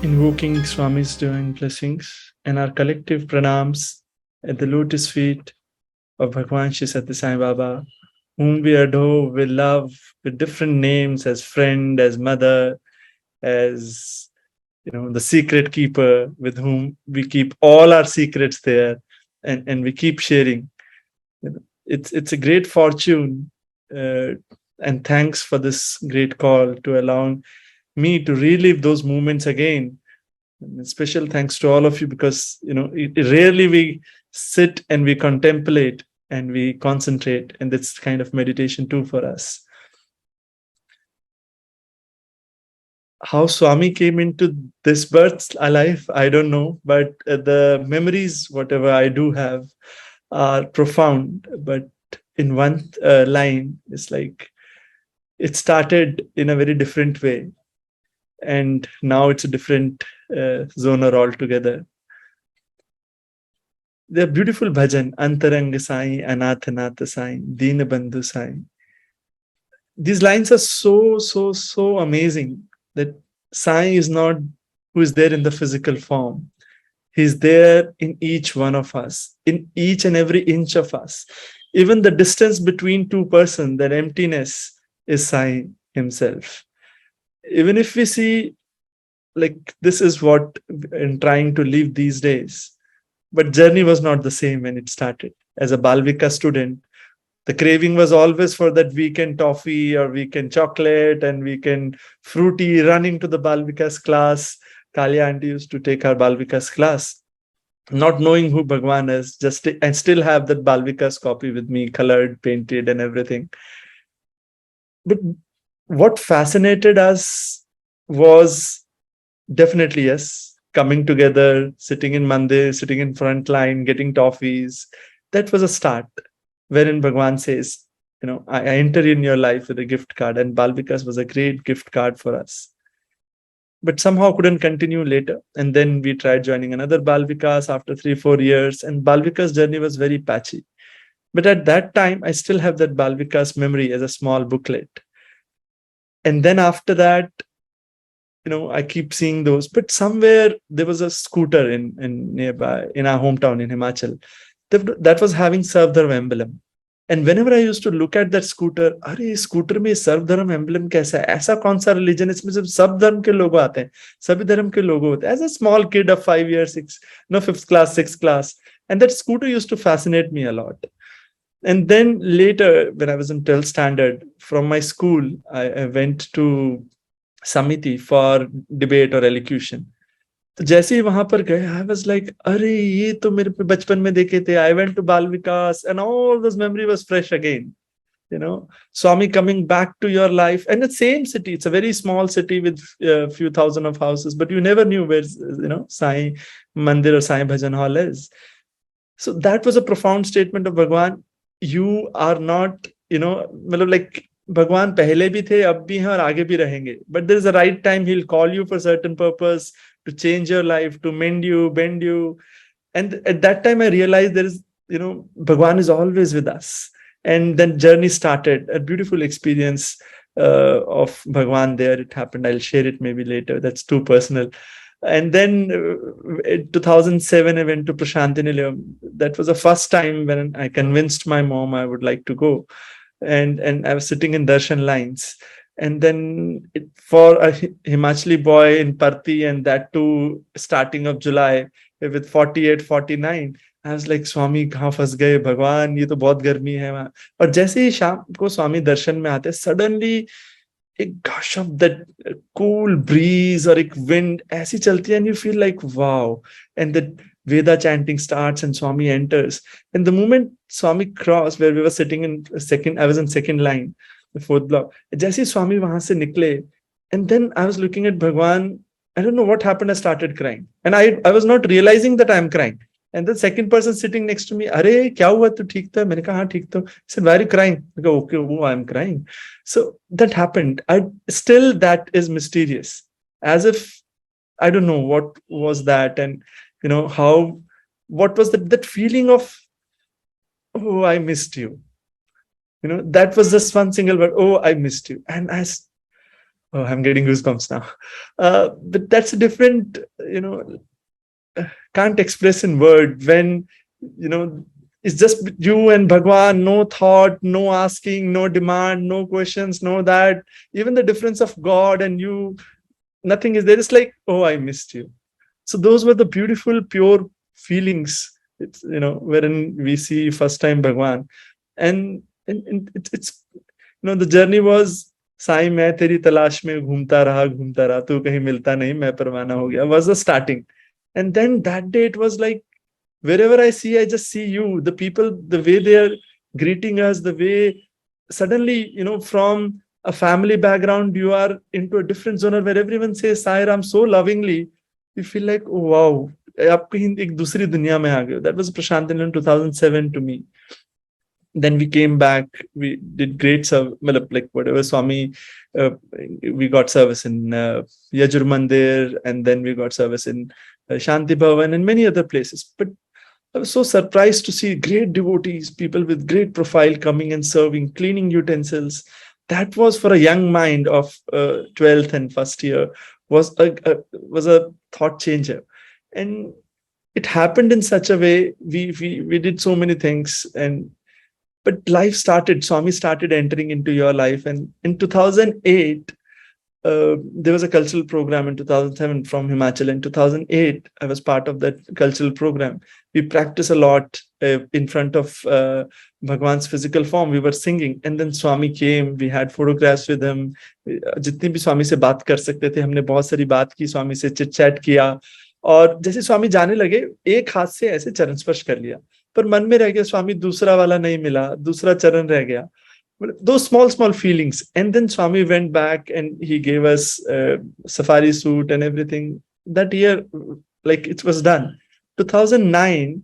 invoking Swami's divine blessings and our collective pranams at the lotus feet of Bhagwan Shri Satya Sai Baba, whom we adore, we love with different names as friend, as mother, as the secret keeper with whom we keep all our secrets there, and we keep sharing. It's a great fortune, and thanks for this great call to allow me to relive those moments again. And special thanks to all of you, because rarely we sit and we contemplate and we concentrate, and that's kind of meditation too for us. How Swami came into this birth life, I don't know, but the memories, whatever I do have, are profound. But in one line, it's like it started in a very different way, and now it's a different genre altogether. They're beautiful bhajan, Antaranga Sai, Anatha, Natha Sai, Deen Bandhu Sai. These lines are so amazing, that Sai is not who is there in the physical form. He's there in each one of us, in each and every inch of us. Even the distance between two persons, that emptiness, is Sai himself. Even if we see, like, this is what I'm trying to live these days, but journey was not the same when it started. As a Balvika student, the craving was always for that weekend toffee or weekend chocolate and weekend fruity, running to the Balvika's class. Kalia auntie used to take our Balvika's class, not knowing who Bhagwan is. I still have that Balvika's copy with me, colored, painted, and everything. But what fascinated us was definitely, yes, coming together, sitting in mandir, sitting in front line, getting toffees. That was a start, wherein Bhagwan says, I enter in your life with a gift card, and Balvikas was a great gift card for us. But somehow couldn't continue later. And then we tried joining another Balvikas after 3-4 years, and Balvika's journey was very patchy. But at that time, I still have that Balvika's memory as a small booklet. And then after that, I keep seeing those. But somewhere there was a scooter in nearby, in our hometown in Himachal, that was having Sarv Dharma emblem. And whenever I used to look at that scooter, अरे scooter में सर्व धर्म emblem कैसा है? ऐसा कौन सा religion इसमें सिर्फ सब धर्म के लोग आते हैं, सभी धर्म के लोग होते हैं. As a small kid of 5 years, 5th class, 6th class, and that scooter used to fascinate me a lot. And then later, when I was in 12th standard, from my school, I went to Samiti for debate or elocution. तो जैसे ही वहां पर गए, I was like, अरे ये तो मेरे पे बचपन में देखे थे. आई went to Bal Vikas and all this memory was fresh again. Swami coming back to your life, and the same city. It's a very small city with a few thousand of houses, but you never knew where Sai Mandir or Sai Bhajan Hall is. So that was a profound statement of Bhagwan. You are not, like, भगवान पहले भी थे, अब भी हैं और आगे भी रहेंगे. But there is a right time he'll call you for certain purpose, to change your life, to mend you, bend you. And at that time I realized there is, Bhagwan is always with us. And then journey started, a beautiful experience of Bhagwan there. It happened. I'll share it maybe later. That's too personal. And then in 2007, I went to Prashanti Nilayam. That was the first time when I convinced my mom I would like to go. And I was sitting in darshan lines, and then for a Himachali boy in Parthi, and that too starting of July with 48, 49, I was like, Swami कहाँ फंस गए भगवान, ये तो बहुत गर्मी है वहाँ. और जैसे ही शाम को स्वामी दर्शन में आते, suddenly a gush of that cool breeze or a wind ऐसी चलती है, and you feel like wow. And the Veda chanting starts and Swami enters. And the moment Swami crossed, where we were sitting in second, I was in second line, the fourth block. जैसे ही Swami वहां से निकले, and then I was looking at Bhagwan. I don't know what happened. I started crying, and I was not realizing that I'm crying. And the second person sitting next to me, अरे क्या हुआ, तू ठीक था? मैंने कहा हाँ ठीक तो. He said, why are you crying? I go, okay, I'm crying. So that happened. Still that is mysterious, as if I don't know what was that, and what was that feeling of, oh, I missed you. That was just one single word, oh, I missed you. And Oh, I'm getting goosebumps now. But that's a different, can't express in word when, you know, it's just you and Bhagwan, no thought, no asking, no demand, no questions, no that. Even the difference of God and you, nothing is there. It's like, oh, I missed you. So those were the beautiful, pure feelings. It's, wherein we see first time Bhagwan, and it's the journey was Sai मैं तेरी तलाश में घूमता रहा तू कहीं मिलता नहीं मैं परवाना हो गया was the starting. And then that day it was like wherever I see, I just see you, the people, the way they are greeting us, the way suddenly, from a family background, you are into a different zone where everyone says Sai Ram so lovingly. You feel like, oh, wow, आप कहीं एक दूसरी दुनिया में आ गए. That was Prashant in 2007 to me. Then we came back, we did great service, like whatever Swami, we got service in Yajur Mandir, and then we got service in Shanti Bhavan and many other places. But I was so surprised to see great devotees, people with great profile coming and serving, cleaning utensils. That was for a young mind of 12th and first year was a thought changer. And it happened in such a way, we did so many things, but life started, Swami started entering into your life. And in 2008, there was a cultural program in 2007 from Himachal. In 2008, I was part of that cultural program. We practiced a lot in front of Bhagwan's physical form. We were singing. And then Swami came. We had photographs with him. जितनी भी स्वामी से बात कर सकते थे, हमने बहुत सारी बात की, स्वामी से चिट चैट किया. और जैसे स्वामी जाने लगे, एक हाथ से ऐसे चरण स्पर्श कर लिया. पर मन में रह गया, स्वामी दूसरा वाला नहीं मिला, दूसरा चरण रह गया. Those small feelings. And then Swami went back and he gave us a safari suit and everything. That year, like it was done. 2009,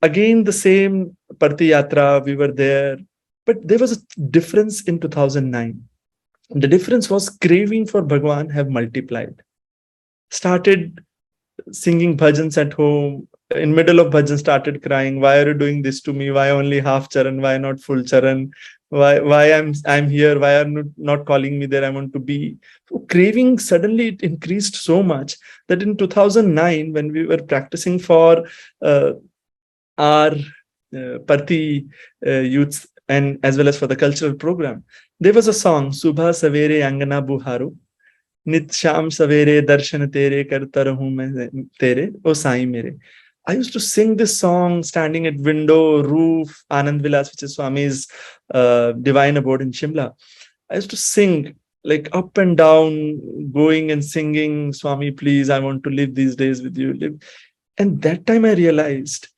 again the same Parti Yatra, we were there. But there was a difference in 2009. The difference was craving for Bhagwan have multiplied. Started singing bhajans at home. In middle of bhajan started crying. Why are you doing this to me? Why only half charan? Why not full charan? Why I'm here? Why are you not calling me there? I want to be. So craving suddenly it increased so much that in 2009, when we were practicing for our Parthi youths and as well as for the cultural program, there was a song, Subha Savere Angana Buharu. Nit Sham Savere Darshan Tere Karta Rahu Main Tere, O Sai Mere. I used to sing this song standing at window, roof, Anand Vilas, which is Swami's divine abode in Shimla. I used to sing like up and down, going and singing, Swami, please, I want to live these days with you. And that time I realized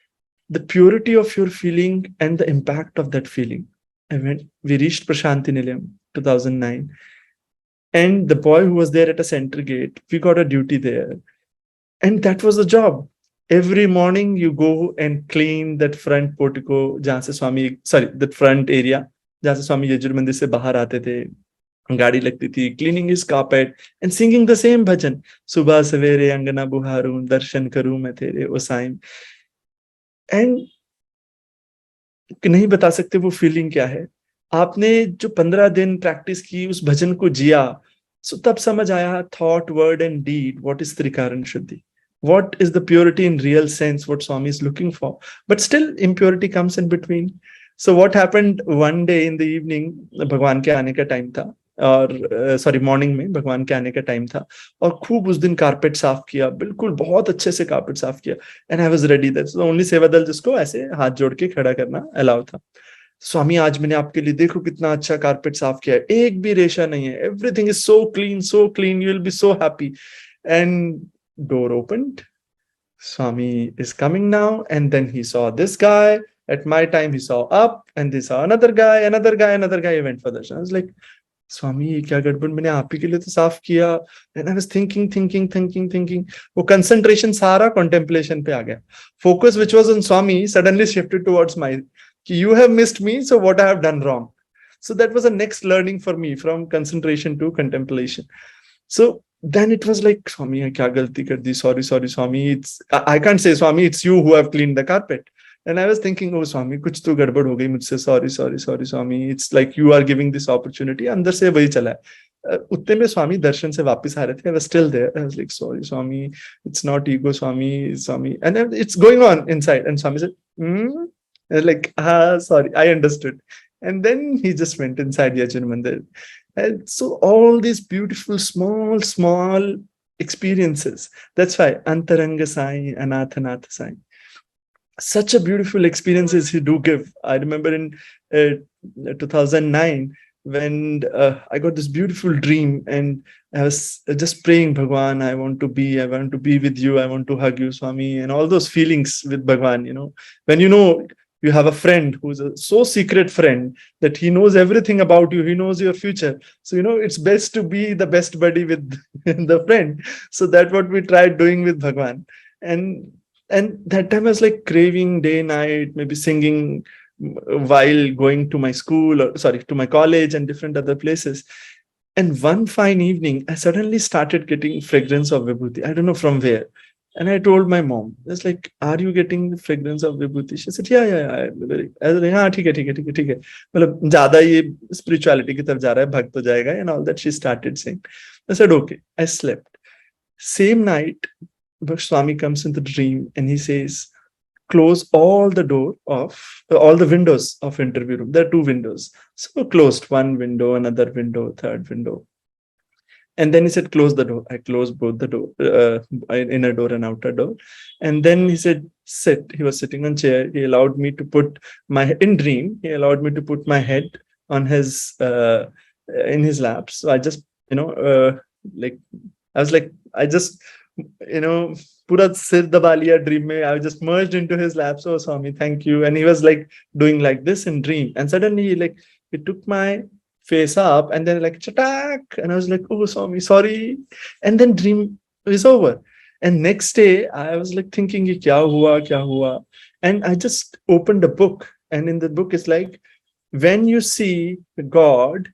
the purity of your feeling and the impact of that feeling. We reached Prashanti Nilayam, 2009. And the boy who was there at a center gate, we got a duty there. And that was the job. Every morning you go and clean that front portico, that front area, जहाँ से स्वामी यजुर मंदिर से बाहर आते थे, गाड़ी लगती थी, cleaning his carpet and singing the same bhajan. सुबह सवेरे अंगना बुहारूं, दर्शन करूं मैं तेरे ओ साईं. And नहीं बता सकते वो फीलिंग क्या है. आपने जो 15 दिन प्रैक्टिस की, उस भजन को जिया, so तब समझ आया thought, word and deed, what is Trikaran Shuddhi? What is the purity in real sense, what Swami is looking for? But still impurity comes in between. So what happened one day in the evening, भगवान के आने का time था, और sorry morning में भगवान के आने का टाइम था, और खूब उस दिन कारपेट साफ किया, बिल्कुल बहुत अच्छे से कारपेट साफ किया. And I was ready. That's the only सेवा दल जिसको ऐसे हाथ जोड़ के खड़ा करना अलाउ था. स्वामी आज मैंने आपके लिए देखो कितना अच्छा कारपेट साफ किया है, एक भी रेशा नहीं है, everything is so clean, you will be so happy. And door opened. Swami is coming now. And then he saw this guy. At my time, he saw up and he saw another guy. He went for darshan. I was like, Swami, ये क्या गड़बड़, मैंने आप ही के लिए तो साफ किया. And I was thinking. वो concentration सारा contemplation पे आ गया. Focus which was on Swami suddenly shifted towards my, you have missed me, so what I have done wrong. So that was the next learning for me, from concentration to contemplation. So then it was like, Swami, I kya galti kar di? Sorry, Swami. I can't say, Swami, it's you who have cleaned the carpet. And I was thinking, oh, Swami, kuch to gadbad ho gayi mujhse. Sorry, Swami. It's like you are giving this opportunity. Andar se wahi chala hai. उतने में स्वामी दर्शन से वापस आ रहे थे. I was still there. I was like, sorry, Swami, it's not ego, Swami. And then it's going on inside. And Swami said, I was like, sorry, I understood. And then he just went inside Yajna Mandir. And so all these beautiful, small experiences. That's why Antaranga Sai, Natha Sai. Such a beautiful experiences he do give. I remember in 2009, when I got this beautiful dream, and I was just praying, Bhagwan, I want to be with you, I want to hug you, Swami, and all those feelings with Bhagwan, when you have a friend who's a so secret friend that he knows everything about you, he knows your future. So, it's best to be the best buddy with the friend. So that's what we tried doing with Bhagwan. And that time I was like craving day, night, maybe singing while going to my school, or sorry, to my college and different other places. And one fine evening, I suddenly started getting fragrance of Vibhuti. I don't know from where. And I told my mom, I was like, are you getting the fragrance of Vibhuti? She said, yeah. I was like, हाँ ठीक है. मतलब ज़्यादा ये spirituality की तरफ जा रहा है, भक्त हो जाएगा, and all that she started saying. I said, okay. I slept. Same night, Swami comes in the dream and he says, close all the windows of interview room. There are 2 windows. So closed one window, another window, third window. And then he said, close the door. I closed both the door, inner door and outer door. And then he said, sit. He was sitting on chair. He allowed me to put in dream, he allowed me to put my head on his, in his lap. So I just, like, I was like, I just, pura sir daba liya dream mein. I just merged into his lap. So Swami, thank you. And he was like doing like this in dream. And suddenly he took my face up and then like chatak. And I was like, oh Swami, sorry. And then dream is over. And next day I was like thinking, kya hua? And I just opened a book. And in the book it's like, when you see God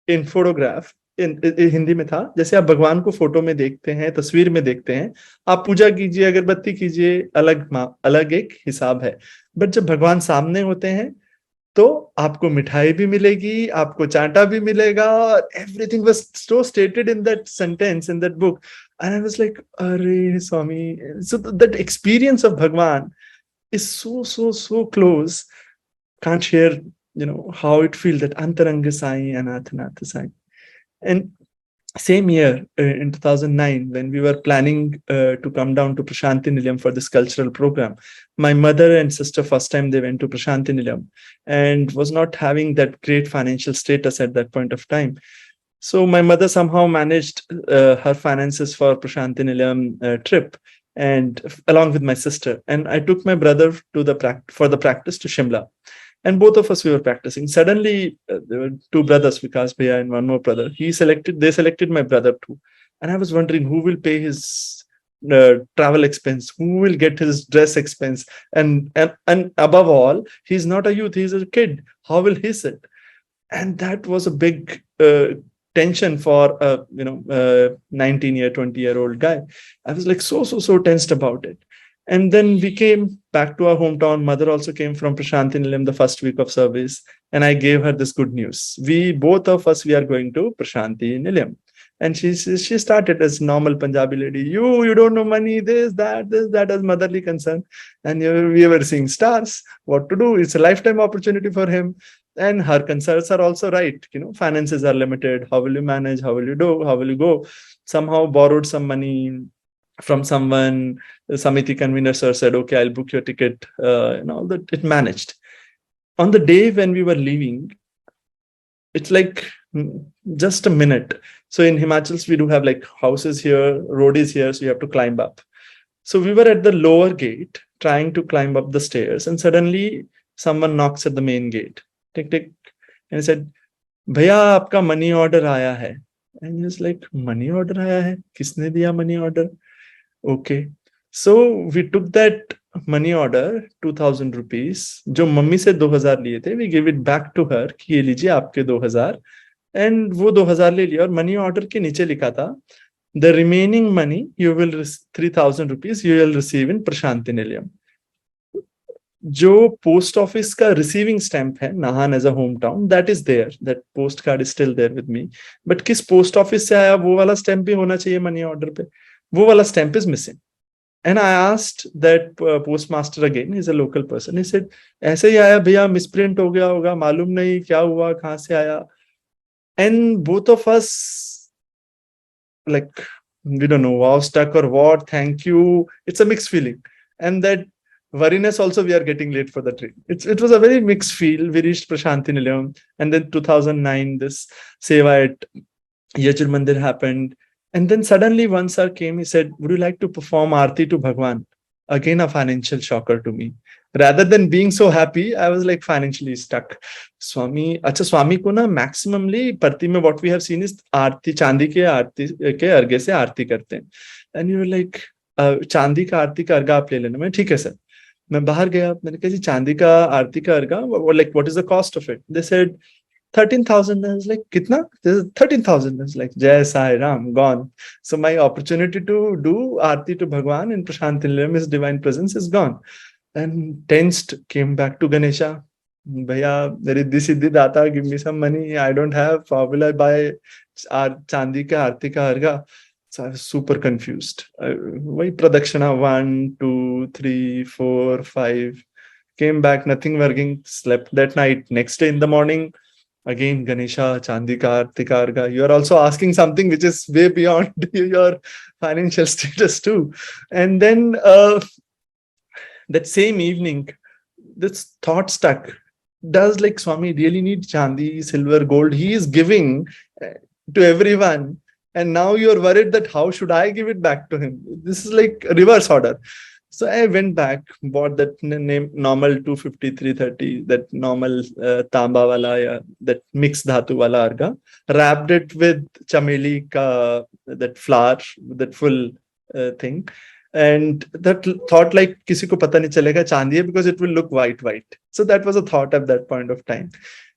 in photograph, Hindi में था, जैसे आप भगवान को photo में देखते हैं, तस्वीर में देखते हैं, आप पूजा कीजिए, अगरबत्ती कीजिए, अलग एक हिसाब है. बट जब भगवान सामने होते हैं तो आपको मिठाई भी मिलेगी, आपको चांटा भी मिलेगा. Everything was so stated in that sentence, in that book. And I was like, अरे स्वामी. सो दैट एक्सपीरियंस ऑफ भगवान is so close. Can't share how it feels, that Antaranga Sai and Natha Sai. And same year, in 2009, when we were planning to come down to Prashanti Nilayam for this cultural program, my mother and sister, first time they went to Prashanti Nilayam, and was not having that great financial status at that point of time. So my mother somehow managed her finances for Prashanti Nilayam trip, and along with my sister. And I took my brother to for the practice to Shimla. And both of us, we were practicing. Suddenly, there were 2 brothers, Vikas Bhaiya and one more brother. They selected my brother too. And I was wondering who will pay his travel expense, who will get his dress expense. And above all, he's not a youth, he's a kid. How will he sit? And that was a big tension for a 19-year, 20-year-old guy. I was like so tensed about it. And then we came back to our hometown. Mother also came from Prashanti Nilayam the first week of service. And I gave her this good news. Both of us are going to Prashanti Nilayam. And she started as normal Punjabi lady. You don't know money, this, that, as motherly concern. And we were seeing stars. What to do? It's a lifetime opportunity for him. And her concerns are also right. Finances are limited. How will you manage? How will you do? How will you go? Somehow borrowed some money from someone. The Samiti convener sir said, okay, I'll book your ticket. And all that, it managed. On the day when we were leaving, it's like just a minute. So in Himachal, we do have like houses here, road is here, so you have to climb up. So we were at the lower gate trying to climb up the stairs, and suddenly someone knocks at the main gate. Tick, tick. And he said, Bhaiya, aapka money order aaya hai. And he was like, money order aaya hai? Kisne diya money order? Okay. So we took that money order, 2,000 rupees, जो mummy से 2,000 लिए थे, we gave it back to her कि ये लीजिए आपके 2,000, and वो 2,000 ले लिया. और money order के नीचे लिखा था, the remaining money you will 3,000 rupees you will receive in Prashanti Nilayam. जो पोस्ट ऑफिस का रिसीविंग स्टैंप है, Nahan as a hometown, that is there, that postcard is still there with me, but किस post office से आया वो वाला stamp भी होना चाहिए मनी ऑर्डर पे, वो वाला stamp is missing. And I asked that post master again, is a local person, he said ऐसे ही आया भैया, मिसप्रिंट हो गया होगा, मालूम नहीं क्या हुआ, कहाँ से आया. And both of us, like, we don't know, wow, stuck or what, thank you, it's a mixed feeling. And that worriness also, we are getting late for the train. It was a very mixed feel. We reached Prashanti Nilayam, and then 2009 this seva at Yajur Mandir happened. And then suddenly one sir came, he said, would you like to perform Aarti to Bhagwan? Again, a financial shocker to me. Rather than being so happy, I was like financially stuck. Swami, अच्छा स्वामी को ना maximally परती में what we have seen is आरती, चांदी के आरती के अर्घे से आरती करते हैं. And you were like, चांदी का आरती का अर्घा आप ले लेना. मैं ठीक है सर. मैं बाहर गया, मैंने कहा जी चांदी का आरती का अर्घा, like what is the cost of it? They said 13,000. I was like, kitna? 13,000. I was like, Jai Sai Ram, gone. So my opportunity to do Aarti to Bhagwan in Prashanti Nilayam, his divine presence, is gone. And tensed, came back to Ganesha. Bhaiya, Riddhi Siddhi Data, give me some money. I don't have. How will I buy Chandi ka Aarti ka Arga? So I was super confused. Why Pradakshina 1, 2, 3, 4, 5. Came back, nothing working. Slept that night. Next day in the morning, again Ganesha, Chandika, Artikarga. You are also asking something which is way beyond your financial status too. And then that same evening, this thought stuck. Does like Swami really need Chandi, silver, gold? He is giving to everyone. And now you're worried that how should I give it back to him? This is like a reverse order. So I went back, bought that name normal 250, 330, that normal tamba wala, yeah, that mixed dhatu wala arga, wrapped it with chameli ka, that flower, that full thing. And that thought like kisi ko pata nahi chalega chandi hai, because it will look white. So that was a thought at that point of time.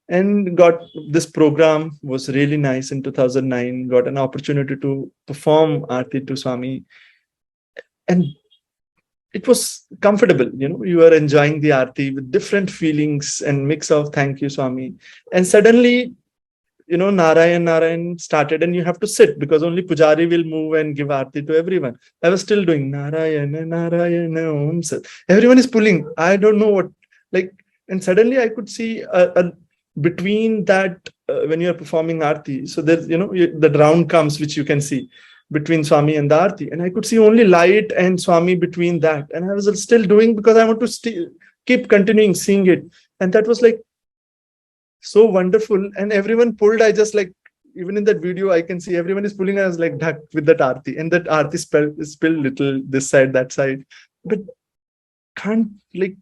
And got this program was really nice in 2009, got an opportunity to perform Aarti to Swami. And it was comfortable, you are enjoying the Aarti with different feelings and mix of thank you, Swami. And suddenly, Narayan started, and you have to sit because only Pujari will move and give Aarti to everyone. I was still doing Narayan, Om Sat. Everyone is pulling. I don't know what, like, and suddenly I could see between that when you are performing Aarti. So there's, the round comes, which you can see between Swami and the Aarti. And I could see only light and Swami between that. And I was still doing because I want to keep continuing seeing it. And that was like so wonderful. And everyone pulled. I just like, even in that video, I can see everyone is pulling. I was like, duck with that Aarti. And that Aarti spilled little this side, that side. But can't like,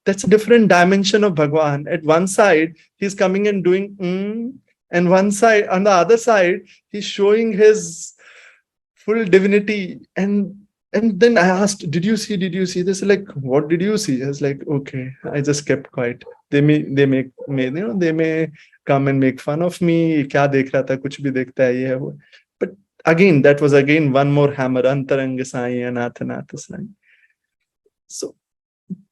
that's a different dimension of Bhagwan. At one side, he's coming and doing and one side, on the other side, he's showing his full divinity. And then I asked, did you see this? Like, what did you see? I was like, okay, I just kept quiet. They may come and make fun of me. Kya dekh raha tha, kuch bhi dekhta hai, ye hai wo. But again, that was again one more hammer. Antaranga Sai, Anatha, Natha Sai. So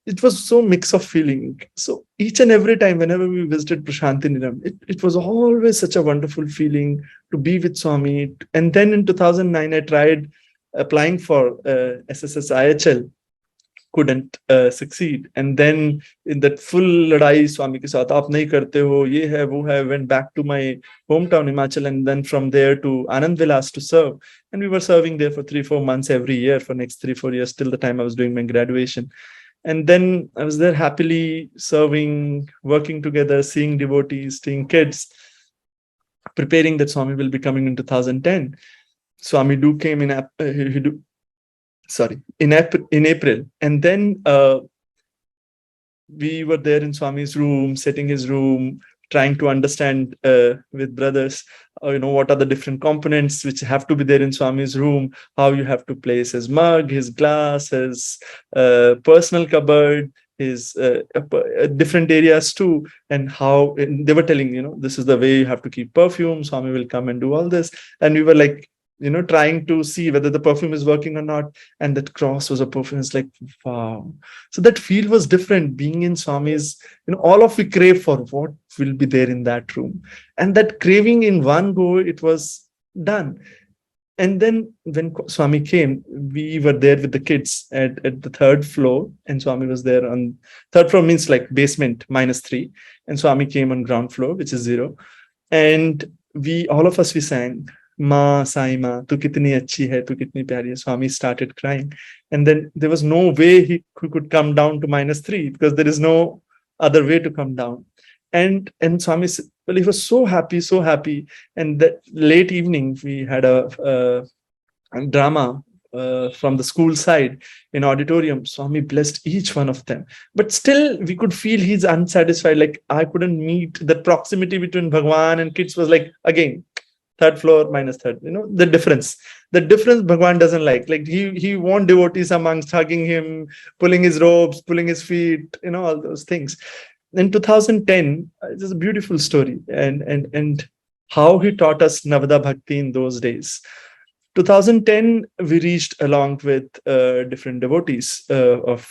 it was so mix of feeling. So each and every time, whenever we visited Prashanti Nilayam, it was always such a wonderful feeling to be with Swami. And then in 2009, I tried applying for SSS IHL, couldn't succeed. And then in that full ladai Swami ke saath, aap nahi karte ho, ye hai, wo hai, went back to my hometown Himachal, and then from there to Anand Vilas to serve. And we were serving there for 3-4 months every year for next 3-4 years till the time I was doing my graduation. And then I was there happily serving, working together, seeing devotees, seeing kids, preparing that Swami will be coming in 2010. Swami do came in April. And then we were there in Swami's room, setting his room, trying to understand with brothers, what are the different components which have to be there in Swami's room, how you have to place his mug, his glass, his personal cupboard, his different areas too, and how they were telling, this is the way you have to keep perfume. Swami will come and do all this. And we were like, trying to see whether the perfume is working or not. And that cross was a perfume. It's like, wow. So that feel was different. Being in Swami's, all of we crave for what will be there in that room. And that craving in one go, it was done. And then when Swami came, we were there with the kids at the third floor, and Swami was there on third floor, means like basement -3. And Swami came on ground floor, which is 0. And all of us, we sang, Ma, Sai Ma, tu kitni achhi hai, tu kitni pyari hai. Swami started crying. And then there was no way he could come down to -3, because there is no other way to come down. And Swami, well, he was so happy, so happy. And that late evening, we had a drama from the school side in auditorium. Swami blessed each one of them. But still, we could feel he's unsatisfied. Like, I couldn't meet the proximity between Bhagwan and kids was like, again, third floor -3. The difference. The difference Bhagwan doesn't like. Like, he won't devotees amongst hugging him, pulling his robes, pulling his feet, all those things. In 2010, it is a beautiful story, and how he taught us Navada Bhakti in those days. 2010, we reached along with different devotees of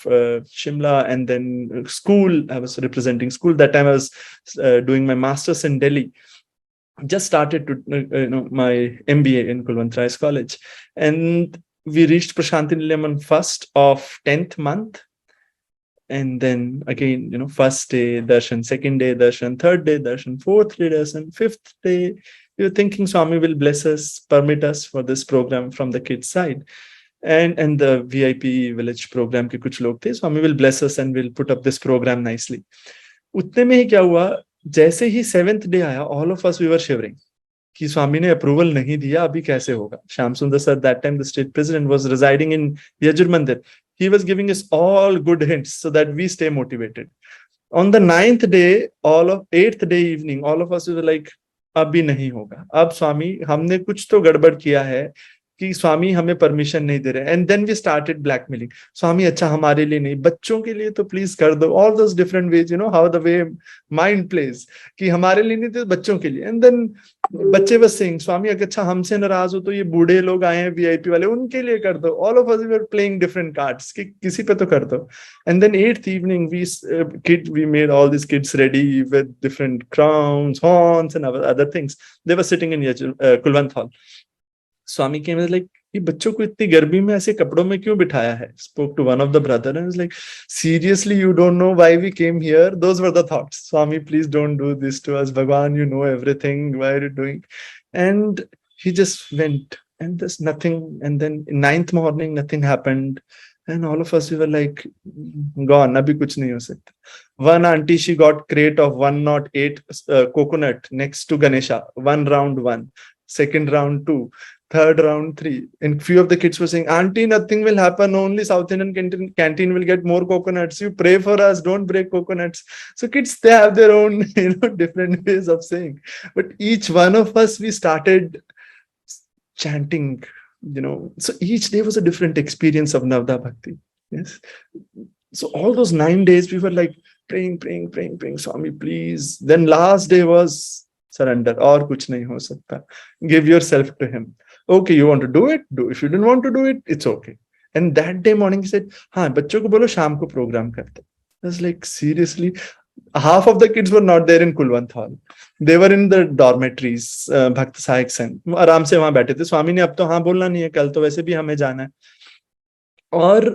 Shimla, and then school. I was representing school. That time I was doing my master's in Delhi. Just started to my MBA in Kulwant Rai's college, and we reached Prashanti Nilayam on 1st of 10th month. And then again, first day darshan, second day darshan, third day darshan, fourth day darshan, fifth day. We were thinking Swami will bless us, permit us for this program from the kids' side. And the VIP village program ke kuch log the. Swami will bless us and will put up this program nicely. Utne mein hi kya hua, jaise hi 7th day aaya, all of us, we were shivering. कि स्वामी ने approval नहीं दिया, अभी कैसे होगा. Shyam Sundar sir, that time the state president, was residing in Yajur Mandir. He was giving us all good hints so that we stay motivated. On the 9th day, 8th day evening, all of us were like, अभी नहीं होगा. अब स्वामी, हमने कुछ तो गड़बड़ किया है कि स्वामी हमें परमिशन नहीं दे रहे. And then we started blackmailing. Swami, अच्छा हमारे लिए नहीं, बच्चों के लिए तो प्लीज कर दो. All those different ways, how the way mind plays, कि हमारे लिए नहीं थे, बच्चों के लिए. एंड देन बच्चे बस सिंग, स्वामी अगर अच्छा हमसे नाराज हो तो ये बूढ़े लोग आए हैं वीआईपी वाले, उनके लिए कर दो. All of us were playing different cards कि किसी पे तो कर दो. And then 8th evening we made all these kids ready with different crowns, horns and other things. They were sitting in Kulwant Hall. Swami came and was like, ये बच्चों को इतनी गर्मी में ऐसे कपड़ों में क्यों बिठाया है? Spoke to one of the brother and was like, seriously, you don't know why we came here? Those were the thoughts. Swami, please don't do this to us. Bhagwan, you know everything. Why are you doing? And he just went, and there's nothing. And then in 9th morning, nothing happened. And all of us, we were like, gone. Abhi kuch nahi ho sakta. One auntie, she got crate of 108 coconut next to Ganesha. One round 1, second round 2. Third round 3. And few of the kids were saying, Auntie, nothing will happen. Only South Indian canteen will get more coconuts. You pray for us. Don't break coconuts. So kids, they have their own, different ways of saying. But each one of us, we started chanting, So each day was a different experience of Navada Bhakti. Yes. So all those 9 days, we were like praying, Swami, please. Then last day was surrender. Aur kuch nahi ho sakta. Give yourself to him. Okay, you want to do it? Do. If you didn't want to do it, it's okay. And that day morning, he said, हाँ, बच्चों को बोलो शाम को program करते. I was like, seriously? Half of the kids were not there in Kulwant Hall. They were in the dormitories, Bhakt Sahayak Sangh. आराम से वहां बैठे थे. स्वामी ने अब तो हाँ बोलना नहीं है, कल तो वैसे भी हमें जाना है. और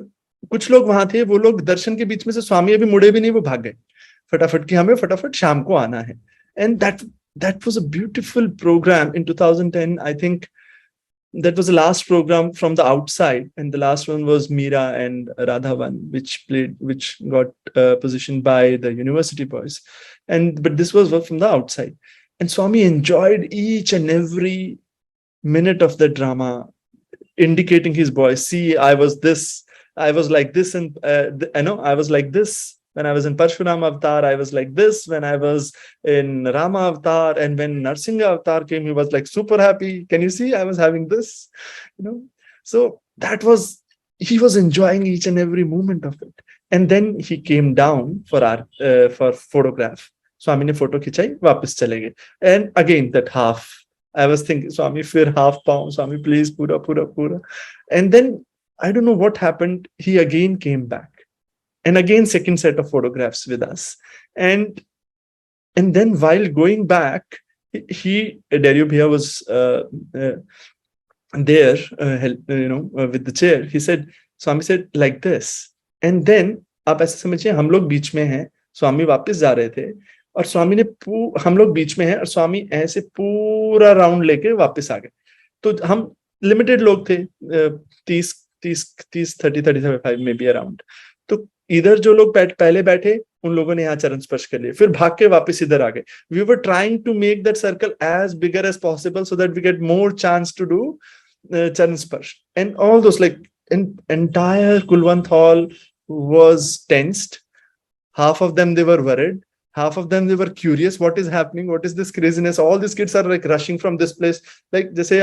कुछ लोग वहां थे, वो लोग दर्शन के बीच में से स्वामी अभी मुड़े भी नहीं, वो भाग गए फटाफट कि हमें फटाफट शाम को आना है. And that was a beautiful program in 2010. I think that was the last program from the outside, and the last one was Meera and Radhavan, which got positioned by the university boys. But this was from the outside, and Swami enjoyed each and every minute of the drama, indicating his boys, see, I was like this, and I was like this when I was in Parshuram Avatar, I was like this when I was in Rama Avatar, and when Narsingha Avatar came, he was like super happy. Can you see? I was having this, So he was enjoying each and every moment of it. And then he came down for photograph. Swami ne photo khichai, वापस चले गए. And again, that half, I was thinking, Swami, fir half pound, Swami, please, pura, pura, pura. And then I don't know what happened. He again came back. And again, second set of photographs with us. And then while going back, Dario Bhaiya was there, with the chair. He said, Swami said like this. And then आप ऐसे समझिए, हम लोग बीच में हैं, स्वामी वापस जा रहे थे, और स्वामी ने हम लोग बीच में हैं और स्वामी ऐसे पूरा राउंड लेके वापस आ गए. तो हम लिमिटेड लोग थे, 30 35 मे बी अराउंड. तो इधर जो लोग पहले बैठे, उन लोगों ने यहाँ चरण स्पर्श कर लिए, फिर भाग के वापस इधर आ गए. We were trying to make that circle as bigger as possible so that we get more chance to do charan sparsh. And all those, like entire Kulwant hall was tensed. Half of them, they were worried. Half of them, they were curious. What is happening? What is this craziness? All these kids are like rushing from this place. Like, just say,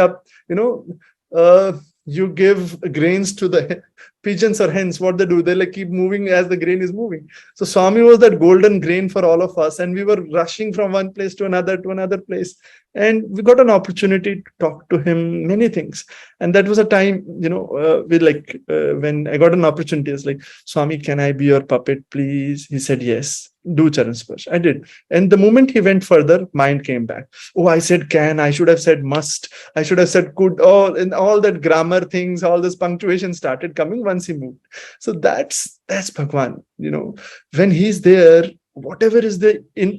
you give grains to the pigeons or hens. What they do? They like keep moving as the grain is moving. So Swami was that golden grain for all of us. And we were rushing from one place to another place. And we got an opportunity to talk to him many things. And that was a time, when I got an opportunity, it's like, Swami, can I be your puppet, please? He said, yes, do Charan Sparsh. I did. And the moment he went further, mind came back. Oh, I said can, I should have said must, I should have said could, and all that grammar things, all this punctuation started coming once he moved. So that's Bhagwan. When he's there, whatever is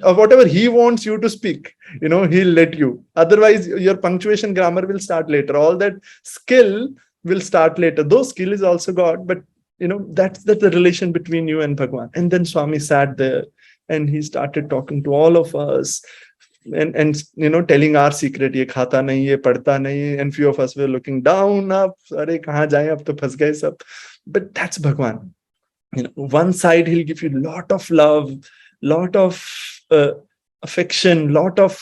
whatever he wants you to speak, he'll let you. Otherwise, your punctuation grammar will start later. All that skill will start later. Though skill is also God, but that's the relation between you and Bhagwan. And then Swami sat there and he started talking to all of us and telling our secret, ye khata nahi, ye padta nahi, and few of us were looking down, up, are kahan jaye, ab to phas gaye sab. But that's Bhagwan. One side he'll give you lot of love, lot of affection, lot of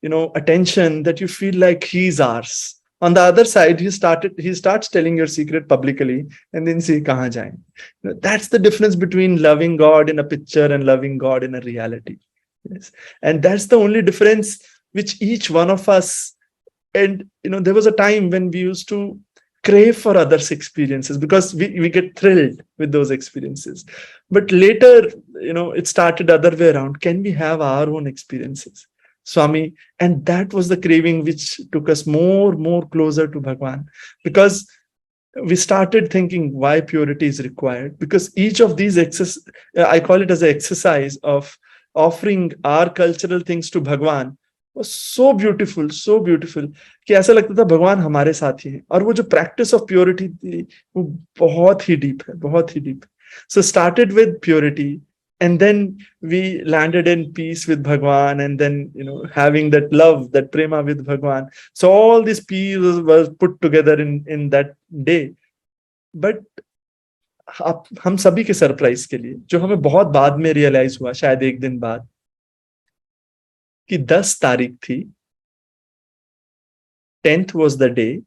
attention, that you feel like he's ours. On the other side, he starts telling your secret publicly, and then see kahan jaye. That's the difference between loving God in a picture and loving God in a reality. Yes. And that's the only difference which each one of us. And there was a time when we used to crave for others' experiences because we get thrilled with those experiences. But later, it started other way around. Can we have our own experiences, Swami? And that was the craving which took us more closer to Bhagwan, because we started thinking why purity is required. Because each of these I call it as an exercise of offering our cultural things to Bhagwan, was so beautiful कि ऐसा लगता था भगवान हमारे साथ ही है. और वो जो practice of purity थी, वो बहुत ही deep है. So started with purity, and then we landed in peace with Bhagwan, and then having that love, that prema with Bhagwan. So all these pieces was put together in that day. But हम सभी के surprise के लिए, जो हमें बहुत बाद में रियलाइज हुआ, शायद एक दिन बाद, कि 10 तारीख थी, 10th was the day,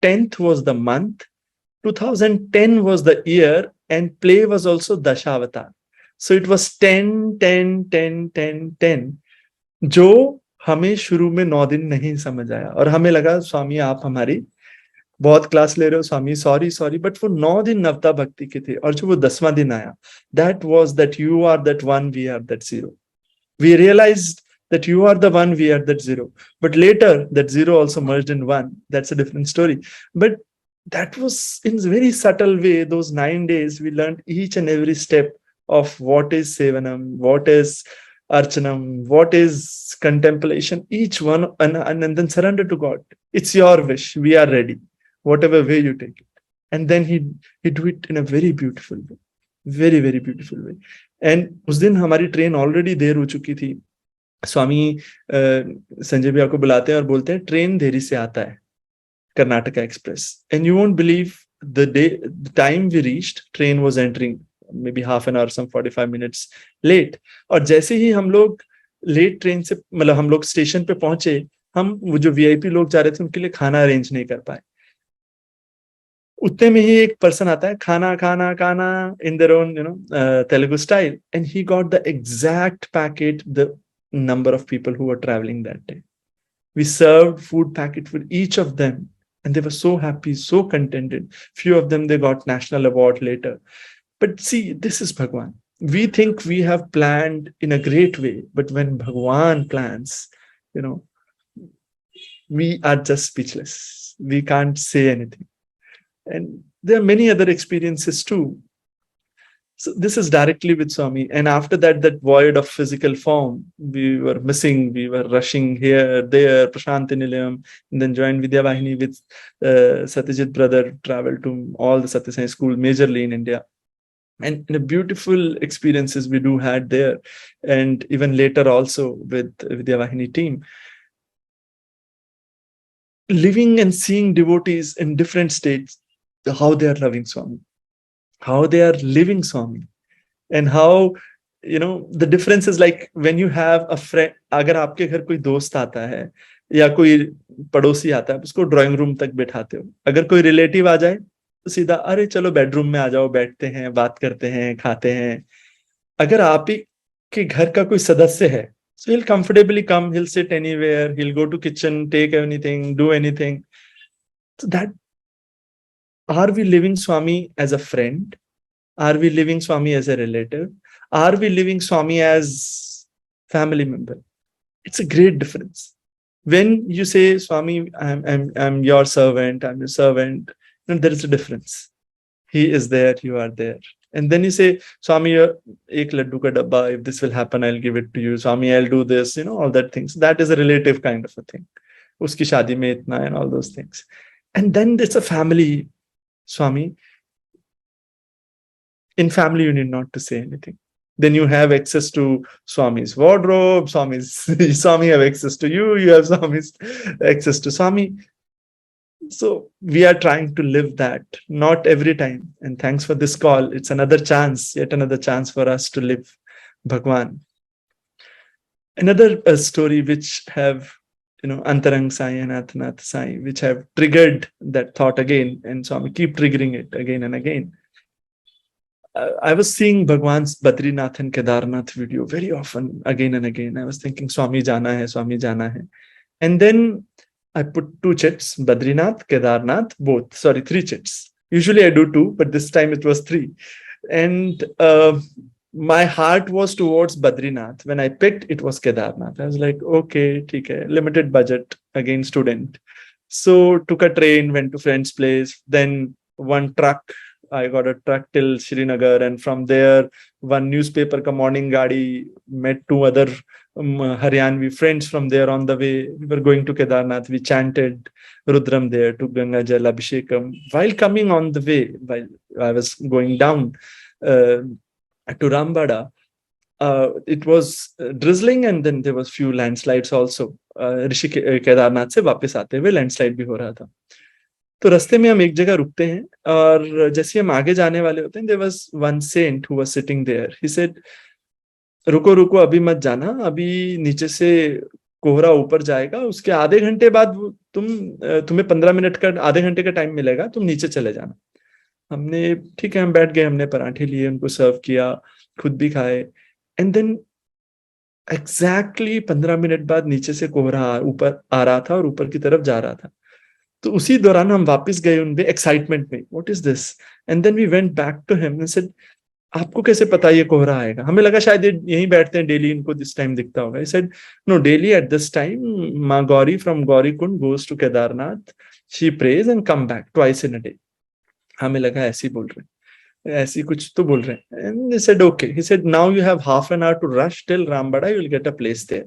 10th was the month, 2010 was the year, and play was also Dashavatar. So it was 10, 10, 10, 10, 10, जो हमें शुरू में 9 दिन नहीं समझ आया, और हमें लगा स्वामी आप हमारी बहुत क्लास ले रहे हो, स्वामी सॉरी, बट वो 9 दिन नवता भक्ति के थे. और जो वो 10वां दिन आया, that was that you are that one, we are that zero. We realized that you are the one, we are that zero. But later, that zero also merged in one. That's a different story. But that was in a very subtle way. Those 9 days, we learned each and every step of what is Sevanam, what is Archanam, what is contemplation, each one, and then surrender to God. It's your wish. We are ready. Whatever way you take it. And then he do it in a very beautiful way. Very, very beautiful way. And उस दिन हमारी train already there हो चुकी थी. स्वामी संजय भैया को बुलाते हैं और बोलते हैं ट्रेन देरी से आता है, Karnataka express. And you won't believe the time we reached, train was entering maybe half an hour, some 45 minutes late. और जैसे ही हम लोग लेट ट्रेन से, मतलब हम लोग स्टेशन पे पहुंचे, हम वो जो वीआईपी लोग जा रहे थे उनके लिए खाना अरेंज नहीं कर पाए. उतने में ही एक पर्सन आता है, खाना in their own Telugu style, and he got the exact packet, the number of people who were traveling that day. We served food packet for each of them, and they were so happy, so contented. Few of them, they got national award later. But see, this is Bhagwan. We think we have planned in a great way, but when Bhagwan plans, you know, we are just speechless. We can't say anything. And there are many other experiences too. So this is directly with Swami. And after that, that void of physical form, we were missing. We were rushing here, there, Prashanti Nilayam, and then joined Vidya Vahini with Satyajit brother, traveled to all the Satya Sai schools, majorly in India. And the beautiful experiences we do had there. And even later also with Vidya Vahini team. Living and seeing devotees in different states, how they are loving Swami, how they are living Swami, and how, you know, the difference is like when you have a friend, अगर आपके घर कोई दोस्त आता है या कोई पड़ोसी आता है, उसको ड्राइंग रूम तक बैठाते हो. अगर कोई रिलेटिव आ जाए तो सीधा अरे चलो बेडरूम में आ जाओ, बैठते हैं, बात करते हैं, खाते हैं. अगर आप ही के घर का कोई सदस्य है, so he'll comfortably come, he'll sit anywhere, he'll go to kitchen, take anything, do anything. So that, are we living Swami as a friend? Are we living Swami as a relative? Are we living Swami as family member? It's a great difference. When you say, Swami, I'm your servant, I'm your servant, you know, there is a difference. He is there, you are there. And then you say, Swami, ek laddu ka dabba, if this will happen, I'll give it to you. Swami, I'll do this, you know, all that things. That is a relative kind of a thing. Uski shadi mein itna and all those things. And then there's a family, Swami. In family, you need not to say anything. Then you have access to Swami's wardrobe, Swami have access to you, you have Swami's access to Swami. So we are trying to live that, not every time. And thanks for this call. It's another chance, yet another chance for us to live Bhagwan. Another story which have, you know, Antaranga Sai and Natha Sai, which have triggered that thought again. And Swami keep triggering it again and again. I was seeing Bhagwan's Badrinath and Kedarnath video very often, again and again. I was thinking, Swami jana hai, Swami jana hai. And then I put 2 chits, Badrinath, Kedarnath, both. Sorry, 3 chits. Usually I do 2, but this time it was 3. And my heart was towards Badrinath. When I picked, it was Kedarnath. I was like, okay, theek hai, limited budget, again student. So took a train, went to friend's place, then one truck. I got a truck till Srinagar, and from there, one newspaper ka morning gadi, met 2 other Haryanvi friends from there on the way. We were going to Kedarnath. We chanted Rudram there, to Ganga Jal Abhishekam. While coming on the way, while I was going down to Rambada, it was drizzling, and then there was few landslides also. Kedarnath से वापस आते हुए landslide भी हो रहा था. तो रास्ते में हम एक जगह रुकते हैं, और जैसे हम आगे जाने वाले होते हैं, there was one saint who was sitting there. He said, रुको रुको, अभी मत जाना, अभी नीचे से कोहरा ऊपर जाएगा, उसके आधे घंटे बाद तुम्हें 15 मिनट का, आधे घंटे का टाइम मिलेगा, तुम नीचे चले जाना. हमने ठीक है, हम बैठ गए, हमने पराठे लिए, उनको सर्व किया, खुद भी खाए. एंड देन एग्जैक्टली 15 मिनट बाद नीचे से कोहरा ऊपर आ रहा था और ऊपर की तरफ जा रहा था. तो उसी दौरान हम वापस गए उनपे एक्साइटमेंट में, what is this. And then we went back to him and said, आपको कैसे पता ये कोहरा आएगा? हमें लगा शायद ये यहीं बैठते हैं डेली, इनको दिस टाइम दिखता होगा. He said, no, daily at this time, माँ Gauri from Gauri Kund goes to Kedarnath. She prays and come back twice in a day. हमें लगा ऐसे ही बोल रहे हैं, ऐसी कुछ तो बोल रहे हैं. And he said, okay. He said, now you have half an hour to rush till Rambada. You will get a place there.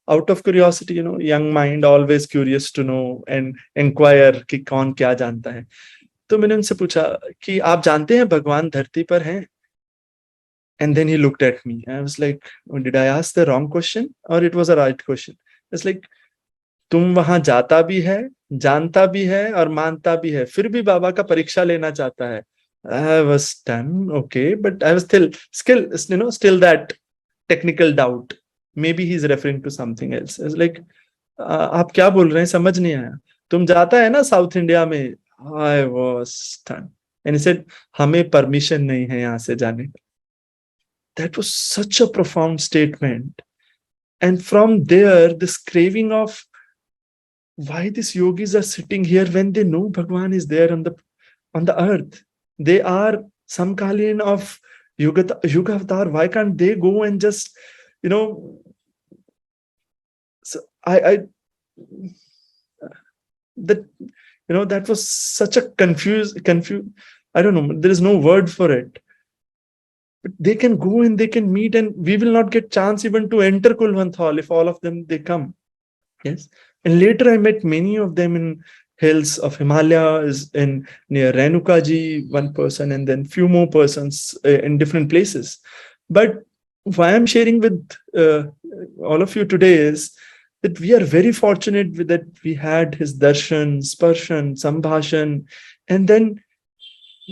Out of curiosity, you know, young mind always curious to know and inquire कि कौन क्या जानता है. तो मैंने उनसे पूछा कि आप जानते हैं भगवान धरती पर हैं? And then he looked at me. I was like, oh, did I ask the wrong question or it was a right question? It's like, तुम वहां जाता भी है, जानता भी है और मानता भी है, फिर भी बाबा का परीक्षा लेना चाहता है. I was done, okay, but I was still, you know, still that technical doubt. Maybe he's referring to something else. I was like, आप क्या बोल रहे हैं, समझ नहीं आया. तुम जाता है ना साउथ इंडिया में? I was stunned. And he said, हमें परमिशन नहीं है यहाँ से जाने का. That was such a profound statement. And from there, this craving of why these yogis are sitting here when they know Bhagwan is there on the earth? They are Samkalin of Yuga Avatar. Why can't they go and just, you know, so I that that was such a confused. I don't know. There is no word for it. But they can go and they can meet, and we will not get chance even to enter Kulwant if all of them they come. Yes. And later I met many of them in hills of Himalayas, in near Renukaji, one person, and then few more persons in different places. But why I'm sharing with all of you today is that we are very fortunate that we had his darshan, sparshan, sambhashan, and then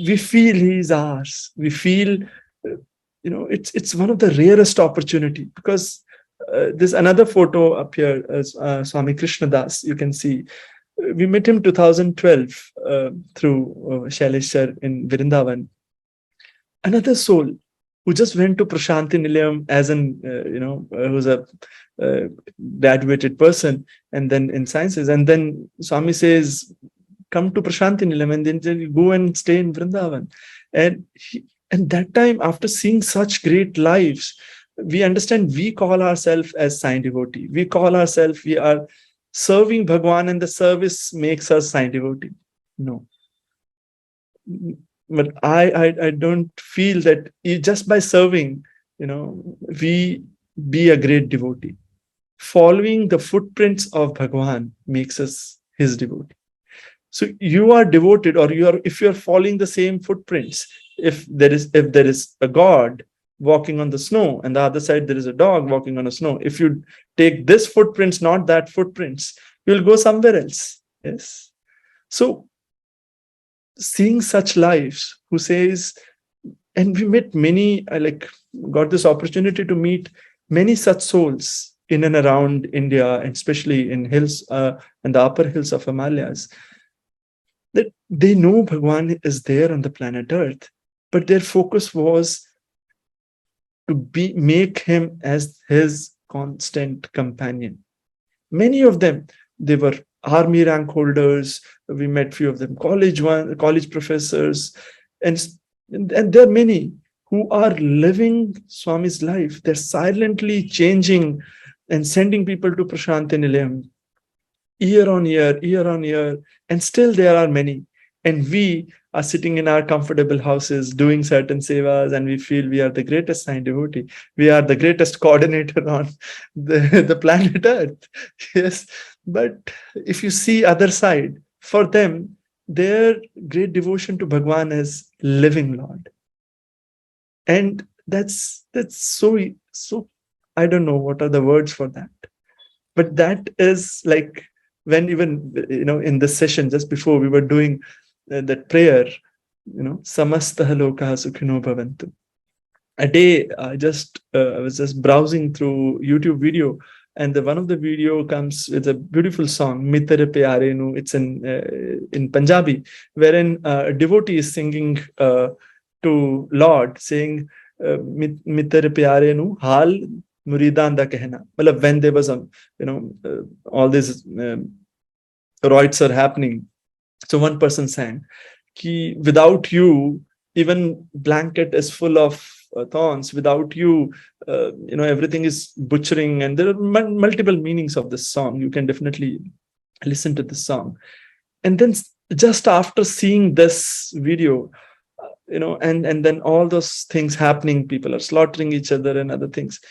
we feel he is ours. We feel, it's one of the rarest opportunity, because there's another photo up here as Swami Krishna Das. You can see we met him 2012 through Shailesh sir in Vrindavan. Another soul who just went to Prashanti Nilayam as an who's a graduated person, and then in sciences, and then Swami says, come to Prashanti Nilayam, and then you go and stay in Vrindavan. And that time, after seeing such great lives, we understand we call ourselves as Sai devotee. We call ourselves, we are serving Bhagwan, and the service makes us Sai devotee. No. But I don't feel that just by serving, we be a great devotee. Following the footprints of Bhagwan makes us his devotee. So you are devoted, or if you are following the same footprints, if there is a God walking on the snow, and the other side there is a dog walking on the snow, if you take this footprints, not that footprints, you'll go somewhere else. Yes. So seeing such lives who says, and we met many, got this opportunity to meet many such souls in and around India, and especially in hills and the upper hills of Himalayas, that they know Bhagwan is there on the planet Earth, but their focus was to make him as his constant companion. Many of them, they were army rank holders. We met few of them, college professors, and there are many who are living Swami's life. They're silently changing and sending people to Prashanti Nilayam year on year, and still there are many. And we are sitting in our comfortable houses doing certain sevas, and we feel we are the greatest Sai devotee. We are the greatest coordinator on the planet Earth. Yes. But if you see other side, for them, their great devotion to Bhagwan is living Lord. And that's so, I don't know what are the words for that. But that is like, when even, in this session, just before we were doing that prayer, Samastah Loka Sukhino Bhavantu. A day, I was just browsing through YouTube video, and one of the video comes with a beautiful song, Mitre Pyare Nu. It's in Punjabi, wherein a devotee is singing to Lord, saying, Mitre Pyare Nu, Hal Muridan da Kehna. Well, when there was all these roids are happening, so one person sang, Ki, without you, even blanket is full of thorns. Without you, everything is butchering. And there are multiple meanings of this song. You can definitely listen to this song. And then just after seeing this video, and then all those things happening, people are slaughtering each other and other things,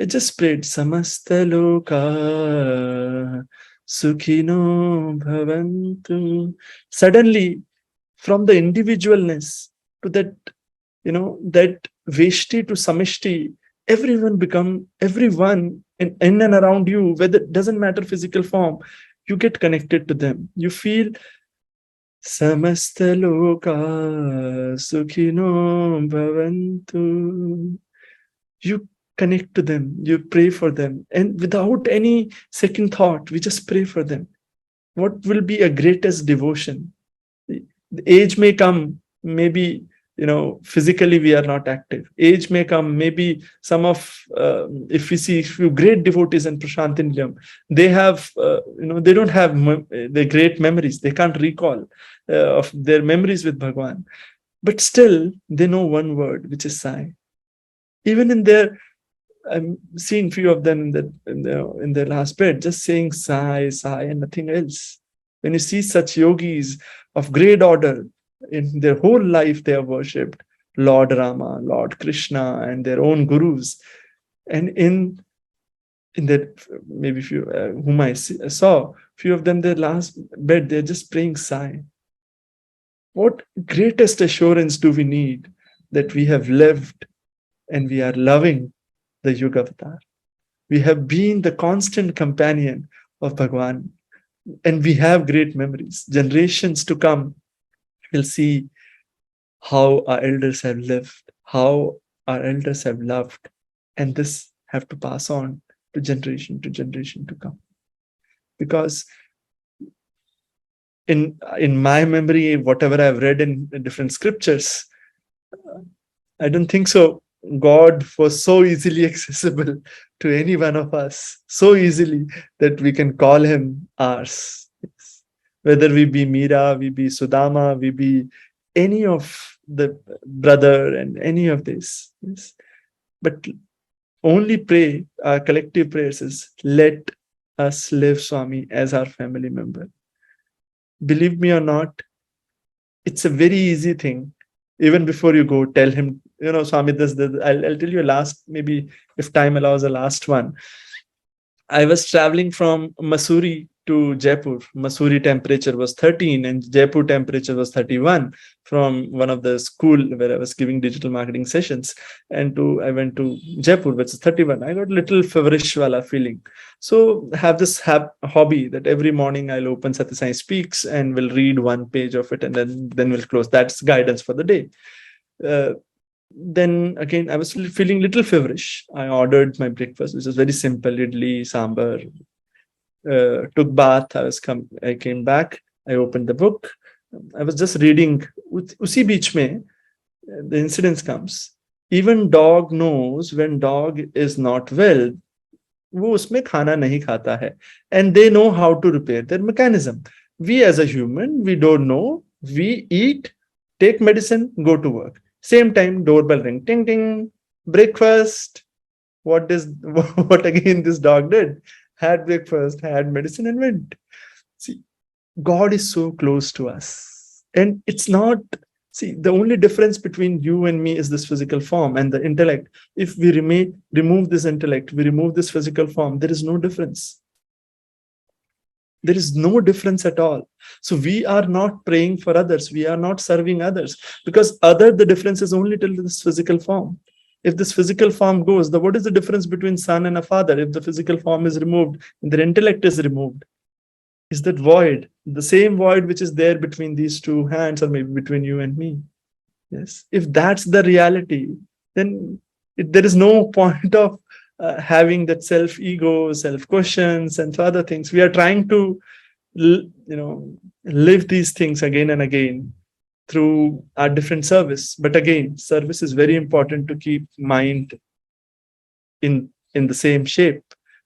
I just prayed, Samasta Loka Sukhino Bhavantu. Suddenly, from the individualness to that, that Veshti to Samishti, everyone in and around you, whether it doesn't matter physical form, you get connected to them. You feel Samasta Loka Sukhino Bhavantu. You connect to them, you pray for them, and without any second thought, we just pray for them. What will be a greatest devotion? The age may come, maybe physically we are not active. Age may come, maybe some of, if we see a few great devotees in Prashant Nilayam, they have, they don't have the great memories. They can't recall of their memories with Bhagwan. But still, they know one word, which is Sai. Even in their, I'm seeing few of them in their last bed, just saying Sai, Sai, and nothing else. When you see such yogis of great order, in their whole life they have worshipped Lord Rama, Lord Krishna, and their own gurus. And in that, maybe few whom I saw, few of them, their last bed, they're just praying Sai. What greatest assurance do we need that we have lived and we are loving the Yuga Avatar? We have been the constant companion of Bhagwan, and we have great memories. Generations to come will see how our elders have lived, how our elders have loved, and this have to pass on to generation to come. Because in my memory, whatever I've read in different scriptures, I don't think so. God was so easily accessible to any one of us, so easily that we can call him ours. Whether we be Meera, we be Sudama, we be any of the brother and any of this. Yes. But only pray, our collective prayers is, let us live Swami as our family member. Believe me or not, it's a very easy thing. Even before you go, tell him, Swami, this. I'll tell you a last, maybe if time allows, a last one. I was traveling from Mussoorie to Jaipur. Mussoorie temperature was 13 and Jaipur temperature was 31 from one of the school where I was giving digital marketing sessions. And I went to Jaipur, which is 31. I got a little feverish wala feeling. So I have this hobby that every morning I'll open Satya Sai Speaks and will read one page of it, and then we'll close. That's guidance for the day. Then again, I was feeling little feverish. I ordered my breakfast, which was very simple: idli, sambar. Took bath. I came back. I opened the book. I was just reading. Usi beech mein, the incident comes. Even dog knows when dog is not well. वो उसमें खाना नहीं खाता है, and they know how to repair their mechanism. We as a human, we don't know. We eat, take medicine, go to work. Same time, doorbell ring, ting ting, breakfast. What again this dog did? Had breakfast, had medicine, and went. See, God is so close to us, and it's not. See, the only difference between you and me is this physical form and the intellect. If we remove this intellect, we remove this physical form, there is no difference. There is no difference at all. So we are not praying for others. We are not serving others, because the difference is only till this physical form. If this physical form goes, what is the difference between son and a father? If the physical form is removed and their intellect is removed, is that void, the same void which is there between these two hands, or maybe between you and me. Yes. If that's the reality, then there is no point of having that self-ego, self-questions, and other things. We are trying to, live these things again and again through our different service. But again, service is very important to keep mind in the same shape.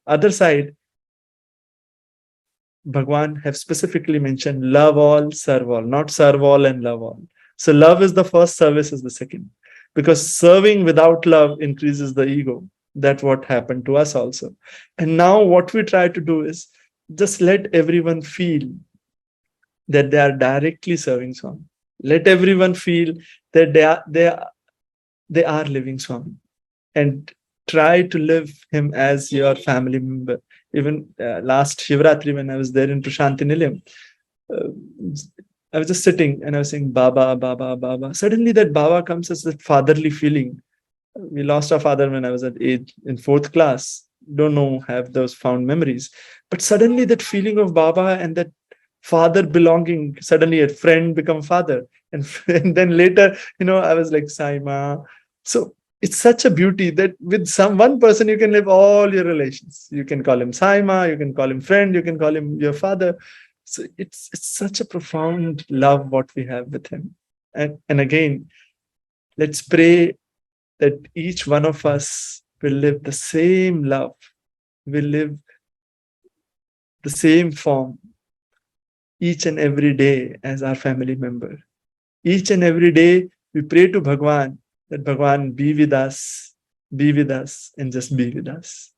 Other side, Bhagwan have specifically mentioned love all, serve all, not serve all and love all. So love is the first, service is the second. Because serving without love increases the ego. That's what happened to us also. And now what we try to do is just let everyone feel that they are directly serving Swami. Let everyone feel that they are living Swami. And try to live him as your family member. Even last Shivratri, when I was there in Prashant Nilayam, I was just sitting and I was saying, Baba, Baba, Baba. Suddenly that Baba comes as that fatherly feeling. We lost our father when I was at age in 4th class. Don't know, have those fond memories. But suddenly that feeling of Baba and that father belonging, suddenly a friend become father. And then later, I was like, Saima. So it's such a beauty that with one person, you can live all your relations. You can call him Saima, you can call him friend, you can call him your father. So it's such a profound love what we have with him. And again, Let's pray that each one of us will live the same love, will live the same form each and every day as our family member. Each and every day, we pray to Bhagwan that Bhagwan be with us, and just be with us.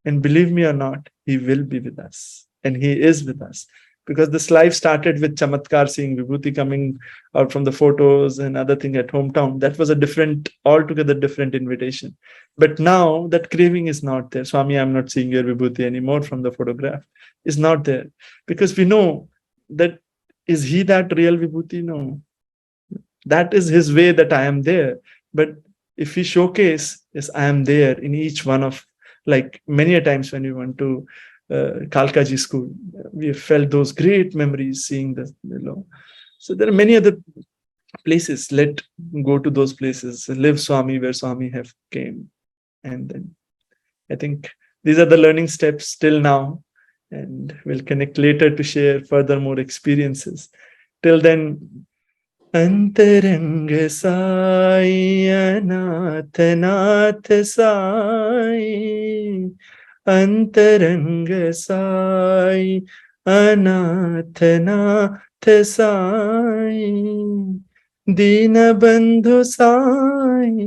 And believe me or not, he will be with us. And he is with us. Because this life started with Chamatkar, seeing Vibhuti coming out from the photos and other thing at hometown. That was a different, altogether different invitation. But now that craving is not there. Swami, I'm not seeing your Vibhuti anymore from the photograph. Is not there. Because we know that, is he that real Vibhuti? No. That is his way that I am there. But if we showcase, yes, I am there in each one of, like many a times when we went to Kalkaji school, we have felt those great memories seeing the, so there are many other places. Let go to those places, live Swami where Swami have came. And then I think these are the learning steps till now, and we'll connect later to share further more experiences. Till then, अंतरंग साई अनाथ नाथ साई, अंतरंग साई अनाथ नाथ साई, दीन बंधु साई,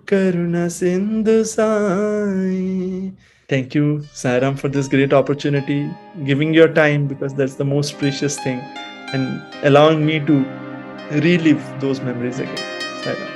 करुणा Sindhu Sai. Thank you, Sairam, for this great opportunity, giving your time, because that's the most precious thing, and allowing me to relive those memories again. Sairam.